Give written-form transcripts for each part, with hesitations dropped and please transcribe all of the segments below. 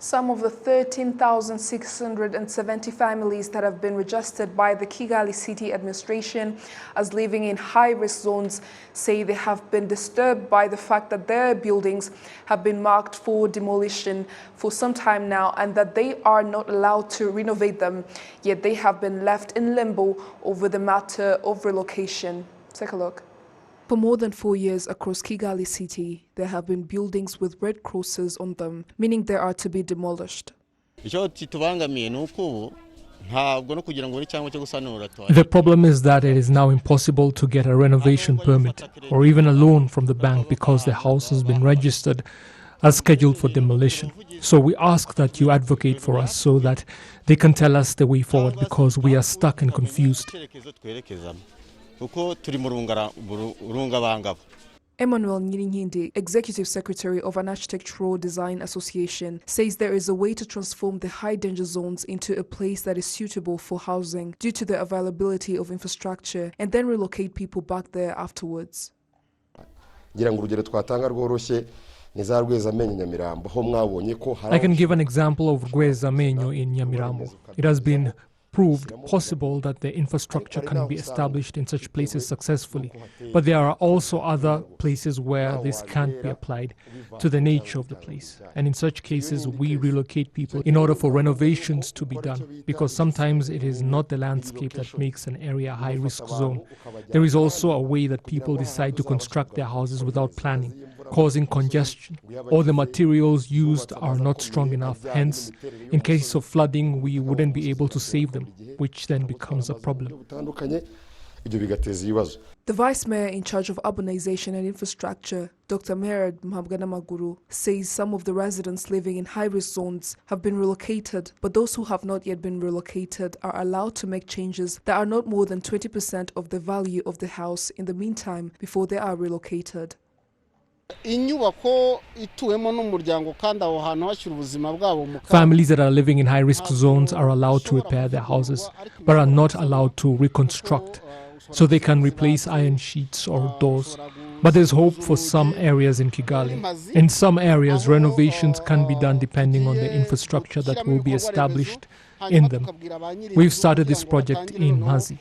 Some of the 13,670 families that have been registered by the Kigali City administration as living in high-risk zones say they have been disturbed by the fact that their buildings have been marked for demolition for some time now and that they are not allowed to renovate them, yet they have been left in limbo over the matter of relocation. Take a look. For more than 4 years across Kigali City, there have been buildings with red crosses on them, meaning they are to be demolished. The problem is that it is now impossible to get a renovation permit or even a loan from the bank because the house has been registered as scheduled for demolition. So we ask that you advocate for us so that they can tell us the way forward because we are stuck and confused. Emmanuel Nyirinkindi, Executive Secretary of an Architectural Design Association, says there is a way to transform the high-danger zones into a place that is suitable for housing due to the availability of infrastructure and then relocate people back there afterwards. I can give an example of Rwanda in Nyamirambo. It has been proved possible that the infrastructure can be established in such places successfully. But there are also other places where this can't be applied to the nature of the place. And in such cases, we relocate people in order for renovations to be done, because sometimes it is not the landscape that makes an area a high-risk zone. There is also a way that people decide to construct their houses without planning, causing congestion, or the materials used are not strong enough. Hence, in case of flooding, we wouldn't be able to save them, which then becomes a problem. The Vice Mayor in charge of urbanization and infrastructure, Dr. Meherad Maguru, says some of the residents living in high-risk zones have been relocated, but those who have not yet been relocated are allowed to make changes that are not more than 20% of the value of the house in the meantime before they are relocated. Families that are living in high-risk zones are allowed to repair their houses, but are not allowed to reconstruct, so they can replace iron sheets or doors. But there's hope for some areas in Kigali. In some areas, renovations can be done depending on the infrastructure that will be established in them. We've started this project in Mazi,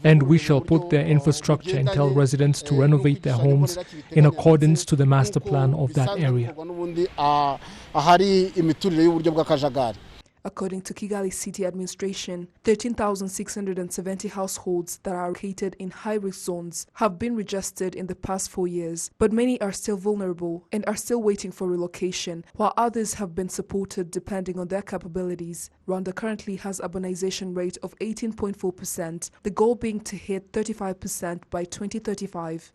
and we shall put their infrastructure and tell residents to renovate their homes in accordance to the master plan of that area. According to Kigali City administration, 13,670 households that are located in high-risk zones have been registered in the past 4 years, but many are still vulnerable and are still waiting for relocation, while others have been supported depending on their capabilities. Rwanda currently has urbanization rate of 18.4%, the goal being to hit 35% by 2035.